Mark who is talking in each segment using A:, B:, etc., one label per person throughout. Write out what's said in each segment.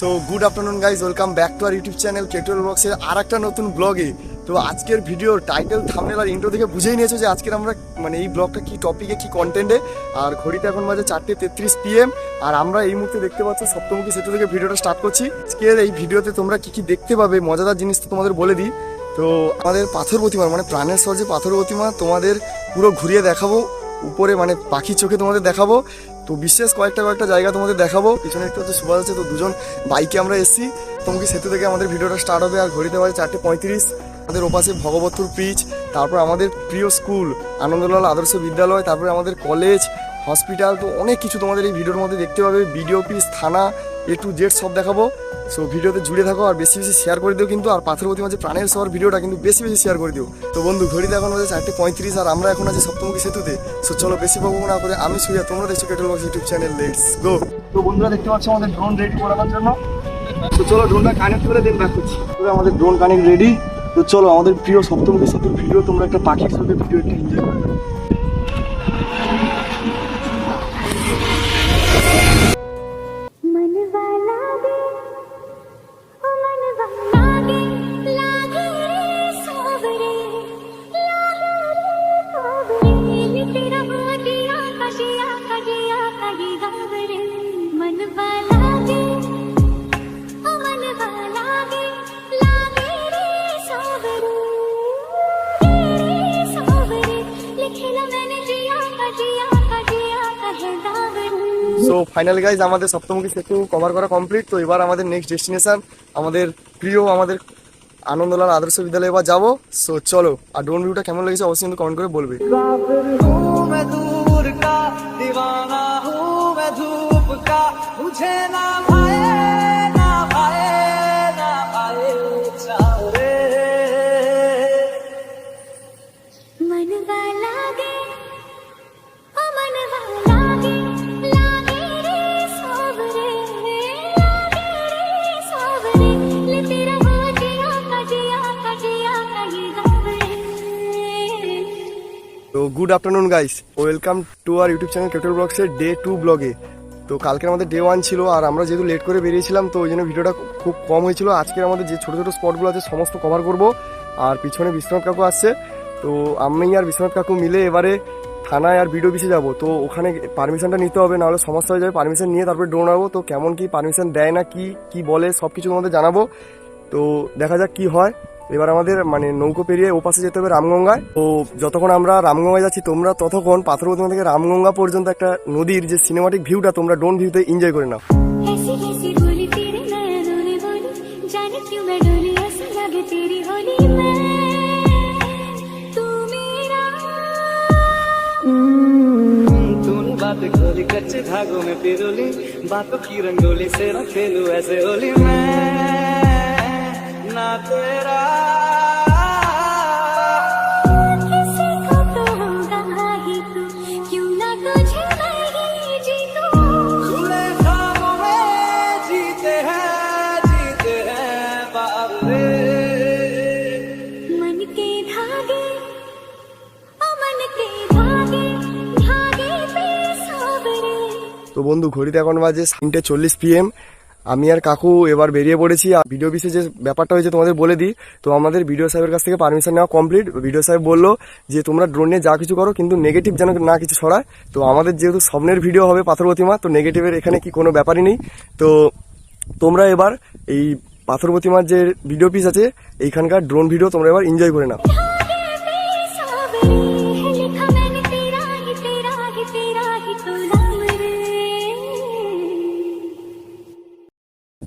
A: So good afternoon guys, welcome back to our YouTube channel K2LVLOGS এর আর একটা নতুন ব্লগে। তো আজকের ভিডিওর টাইটেল, থাম্বনেল আর ইন্ট্রো থেকে বুঝেই নিয়েছো যে আজকের আমরা মানে এই ব্লগটা কি টপিকে কি কন্টেন্টে। আর ঘড়িতে এখন বাজে 4:33 PM আর আমরা এই মুহূর্তে দেখতে পাচ্ছি সপ্তমুখী সেতু থেকে ভিডিওটা স্টার্ট করছি। আজকের এই ভিডিওতে তোমরা কি কি দেখতে পাবে, মজাদার জিনিস তো তোমাদের বলে দিই। তো আমাদের পাথর প্রতিমা মানে প্রাণের স্বর যে পাথর প্রতিমা তোমাদের পুরো ঘুরিয়ে দেখাবো, উপরে মানে পাখির চোখে তোমাদের দেখাবো। তো বিশেষ কয়েকটা জায়গা তোমাদের দেখাবো। পিছনে একটু হচ্ছে সুভাষ আছে, তো দুজন বাইকে আমরা এসেছি। সপ্তমুখী সেতু থেকে আমাদের ভিডিওটা স্টার্ট হবে আর ঘড়িতে বাজে 4:35। আমাদের ওপাশে ভগবতপুর ব্রিজ, তারপর আমাদের প্রিয় স্কুল আনন্দলাল আদর্শ বিদ্যালয়, তারপরে আমাদের কলেজ, হসপিটাল, তো অনেক কিছু তোমাদের এই ভিডিওর মধ্যে দেখতে পাবে। বিডিও অফিস, থানা, A to Z সব দেখাবো। সো ভিডিওতে জুড়ে থাকো আর বেশি বেশি শেয়ার করে দিও কিন্তু। আর পাথর প্রতিমা যে প্রাণের শহর ভিডিওটা কিন্তু বেশি বেশি শেয়ার করে দিও। তো বন্ধু, ঘড়িতে এখন বাজে 4:35 আর আমরা এখন আছি সপ্তমুখী সেতুতে। সো চলো বেশি বকবক না করে আমি সুইয়া, তোমরা দেখছো K2LVLOGS YouTube channel, let's go. তো বন্ধুরা দেখতে পাচ্ছ আমাদের ড্রোন রেডি করানোর জন্য। তো চলো ড্রোনটা কানেক্ট করে দেন ব্যাক করছি। আমাদের ড্রোন কানেক্ট রেডি। তো চলো আমাদের প্রিয় সপ্তমুখী সেতুর ভিডিও, তোমরা একটা পাখির সাথে ভিডিও একটু এনজয় করো। সো ফাইনালি গাইজ আমাদের সপ্তমুখী সেতু কভার করা কমপ্লিট। তো এবার আমাদের নেক্সট ডেস্টিনেশন আমাদের প্রিয় আমাদের আনন্দলাল আদর্শ বিদ্যালয়ে এবার যাবো। সো চলো, আর ড্রোন ভিউটা কেমন লেগেছে অবশ্যই কিন্তু কমেন্ট করে বলবে। তো good afternoon guys, welcome to our YouTube channel K2LVLOGS এর ডে 2 ব্লগে। তো কালকে আমাদের ডে 1 ছিল আর আমরা যেহেতু লেট করে বেরিয়েছিলাম তো ওই জন্য ভিডিওটা খুব কম হয়েছিল। আজকে আমাদের যে ছোটো ছোটো স্পটগুলো আছে সমস্ত কভার করব। আর পিছনে বিশ্বনাথ কাকু আসছে, তো আমি আর বিশ্বনাথ কাকু মিলে এবারে থানায় আর বিডিও অফিসে যাবো। তো ওখানে পারমিশনটা নিতে হবে, নাহলে সমস্যা হয়ে যাবে। পারমিশন নিয়ে তারপরে ড্রোন আনবো। তো কেমন কি পারমিশন দেয় না কি বলে সব কিছু তোমাদের জানাবো। তো দেখা যাক কি হয়। এবার আমাদের মানে নৌকো পেরিয়ে ও পাশে যেতে হবে রামগঙ্গায়। তো যতক্ষণ আমরা রামগঙ্গায় যাচ্ছি তোমরা ততক্ষণ পাথর প্রতিমা থেকে রামগঙ্গা পর্যন্ত একটা নদীর যে সিনেমাটিক ভিউটা তোমরা ড্রোন ভিউতে এনজয় করে নাও।
B: बात खोली कच्चे धागों में पिरोली, बातों की रंगोली से न खेलूं ऐसे होली मैं ना तेरा। किसी को तो होगा ही तू, क्यों ना तुझे मैं ही जीतूं। खुले ख्वाबों में जीते हैं बाबरे, मन के धागे मन के धागे।
A: তো বন্ধু ঘড়িতে এখন বাজে 3:40 PM। আমি আর কাকু এবার বেরিয়ে পড়েছি। আর ভিডিও অফিসে যে ব্যাপারটা হয়েছে তোমাদের বলে দিই। তো আমাদের ভিডিও সাহেবের কাছ থেকে পারমিশন নেওয়া কমপ্লিট। ভিডিও সাহেব বললো যে তোমরা ড্রোন নিয়ে যা কিছু করো কিন্তু নেগেটিভ যেন না কিছু ছড়ায়। তো আমাদের যেহেতু স্বপ্নের ভিডিও হবে পাথর প্রতিমা, তো নেগেটিভের এখানে কি কোনো ব্যাপারই নেই। তো তোমরা এবার এই পাথর প্রতিমার যে ভিডিও অফিস আছে এইখানকার ড্রোন ভিডিও তোমরা এবার এনজয় করে নাও।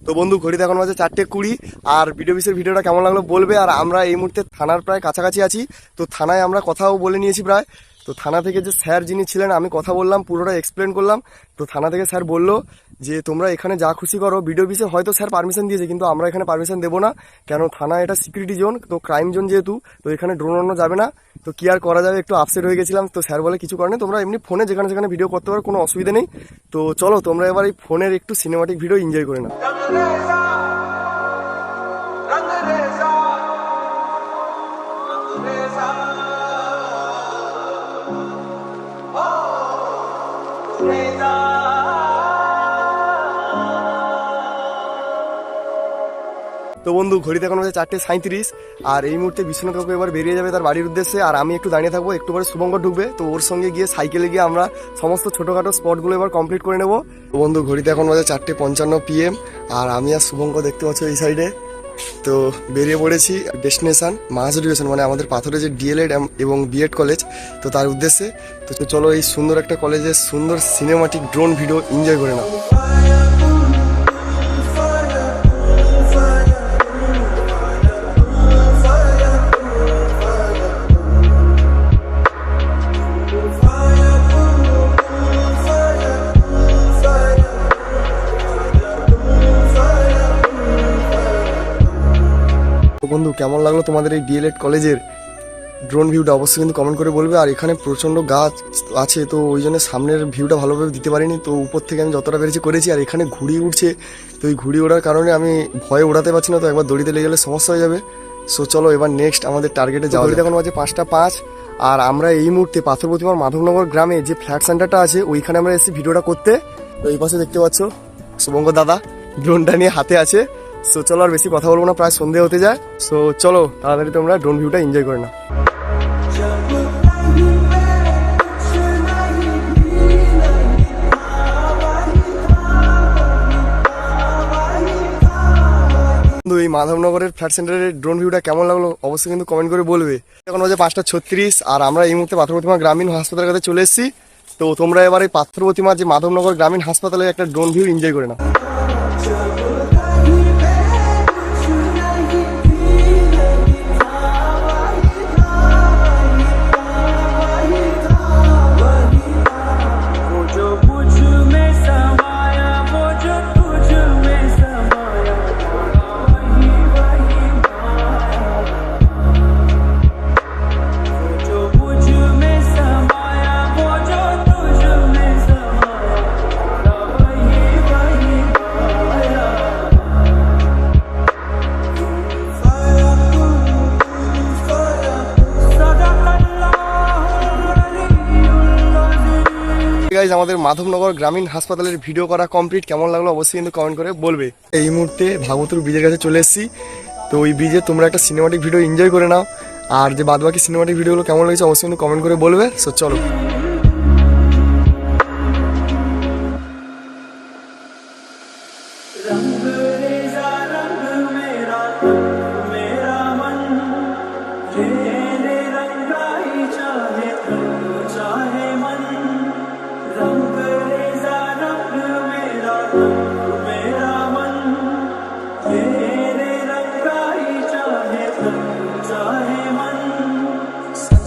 A: তো বন্ধু ঘড়িতে এখন বাজে 4:20 আর ভিডিও অফিসের ভিডিওটা কেমন লাগলো বলবে। আর আমরা এই মুহূর্তে থানার প্রায় কাছাকাছি আছি। তো থানায় আমরা কথাও বলে নিয়েছি প্রায়। তো থানা থেকে যে স্যার যিনি ছিলেন আমি কথা বললাম, পুরোটা এক্সপ্লেন করলাম। তো থানা থেকে স্যার বললো যে তোমরা এখানে যা খুশি করো। ভিডিও অফিসে হয়তো স্যার পারমিশন দিয়েছে কিন্তু আমরা এখানে পারমিশন দেবো না, কেন থানা এটা সিকিউরিটি জোন, তো ক্রাইম জোন যেহেতু, তো এখানে ড্রোন আনানো যাবে না। তো কি আর করা যাবে, একটু আপসেট হয়ে গেছিলাম। তো স্যার বলে কিছু করে না, তোমরা এমনি ফোনে যেখানে সেখানে ভিডিও করতে পারো, কোনো অসুবিধা নেই। তো চলো তোমরা এবার এই ফোনের একটু সিনেমাটিক ভিডিও এনজয় করে নাও। তো বন্ধু ঘড়িতে এখন হচ্ছে 4:37 আর এই মুহূর্তে বিশ্বনাথ কাকু এবার বেরিয়ে যাবে তার বাড়ির উদ্দেশ্যে, আর আমি একটু দাঁড়িয়ে থাকবো, একটু পরে শুভঙ্কর ঢুকবে, তো ওর সঙ্গে গিয়ে সাইকেলে গিয়ে আমরা সমস্ত ছোটোখাটো স্পটগুলো এবার কমপ্লিট করে নেবো। তো বন্ধু ঘড়িতে এখন বাজে 4:55 PM আর আমি আর শুভঙ্কর দেখতে পাচ্ছ এই সাইডে। তো বেরিয়ে পড়েছি ডেস্টিনেশন মাস এডুকেশন, মানে আমাদের পাথরে যে ডিএলএড এবং বিএড কলেজ, তো তার উদ্দেশ্যে। তো চলো এই সুন্দর একটা কলেজের সুন্দর সিনেমাটিক ড্রোন ভিডিও এনজয় করে নাও। বন্ধু কেমন লাগলো তোমাদের এই ডিএলএড কলেজের ড্রোন ভিউটা অবশ্যই কিন্তু কমেন্ট করে বলবে। আর এখানে প্রচণ্ড গাছ আছে, তো ওই জন্য সামনের ভিউটা ভালোভাবে দিতে পারিনি, তো উপর থেকে আমি যতটা পেরেছি করেছি। আর এখানে ঘুড়ি উঠছে, তো এই ঘুড়ি ওড়ার কারণে আমি ভয়ে উড়াতে পারছি না, তো একবার দড়িতে লেগে গেলে সমস্যা হয়ে যাবে। সো চলো এবার নেক্সট আমাদের টার্গেটে যাওয়া। এখন বাজে 5:05 আর আমরা এই মুহূর্তে পাথর প্রতিমার মাধবনগর গ্রামে যে ফ্ল্যাট সেন্টারটা আছে ওইখানে আমরা এসেছি ভিডিওটা করতে। তো এই পাশে দেখতে পাচ্ছ শুভঙ্কর দাদা ড্রোনটা নিয়ে হাতে আছে। সো চলো আর বেশি কথা বলবো না, প্রায় সন্ধে হতে যায়। সো চলো তাড়াতাড়ি তোমরা ড্রোন ভিউটা এনজয় করে নাও। এই মাধবনগরের ফ্ল্যাট সেন্টারের ড্রোন ভিউটা কেমন লাগলো অবশ্যই কিন্তু কমেন্ট করে বলবে। এখন বাজে 5:36 আর আমরা এই মুহূর্তে পাথর প্রতিমা গ্রামীণ হাসপাতালের কাছে চলে এসেছি। তো তোমরা এবার এই পাথর প্রতিমা যে মাধবনগর গ্রামীণ হাসপাতালের একটা ড্রোন ভিউ এনজয় করে নাও। গাইজ আমাদের মাধবনগর গ্রামীণ হাসপাতালের ভিডিও করা কমপ্লিট, কেমন লাগলো অবশ্যই কিন্তু কমেন্ট করে বলবে। এই মুহূর্তে ভাগবতুর ব্রিজের কাছে চলে এসেছি, তো ওই ব্রিজে তোমরা একটা সিনেমাটিক ভিডিও এনজয় করে নাও। আর যে বাদবাকি সিনেমাটিক ভিডিওগুলো কেমন লেগেছে অবশ্যই কিন্তু কমেন্ট করে বলবে। সো চলো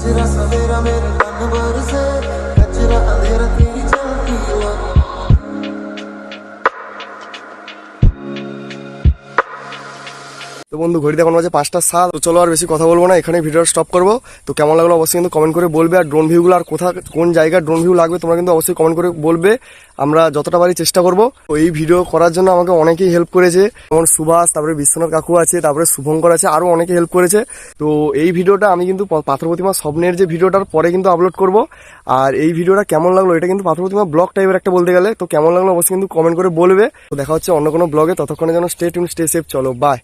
C: कचरा सवेरा मेरे तन भर से कचरा अंधेरा तेरी चलती हुआ।
A: তো বন্ধু ঘড়িতে এখন বাজে 5:07। তো চলো আর বেশি কথা বলবো না, এখানে ভিডিও স্টপ করবো। তো কেমন লাগলো অবশ্যই কিন্তু কমেন্ট করে বলবে। আর ড্রোন ভিউগুলো আর কোন জায়গায় ড্রোন ভিউ লাগবে তোমরা কিন্তু অবশ্যই কমেন্ট করে বলবে, আমরা যতটা পারি চেষ্টা করবো। তো এই ভিডিও করার জন্য আমাকে অনেকেই হেল্প করেছে, যেমন সুভাষ, তারপরে বিশ্বনাথ কাকু আছে, তারপরে শুভঙ্কর আছে, আরো অনেকে হেল্প করেছে। তো এই ভিডিওটা আমি কিন্তু পাথর প্রতিমা স্বপ্নের যে ভিডিওটার পরে কিন্তু আপলোড করব। আর এই ভিডিওটা কেমন লাগলো, এটা কিন্তু পাথর প্রতিমা ব্লগ টাইপের একটা বলতে গেলে। তো কেমন লাগলো অবশ্যই কিন্তু কমেন্ট করে বলবে। তো দেখা হচ্ছে অন্য কোনো ব্লগে, ততক্ষণে যেন স্টে টিউন, স্টে সেফ। চলো বাই।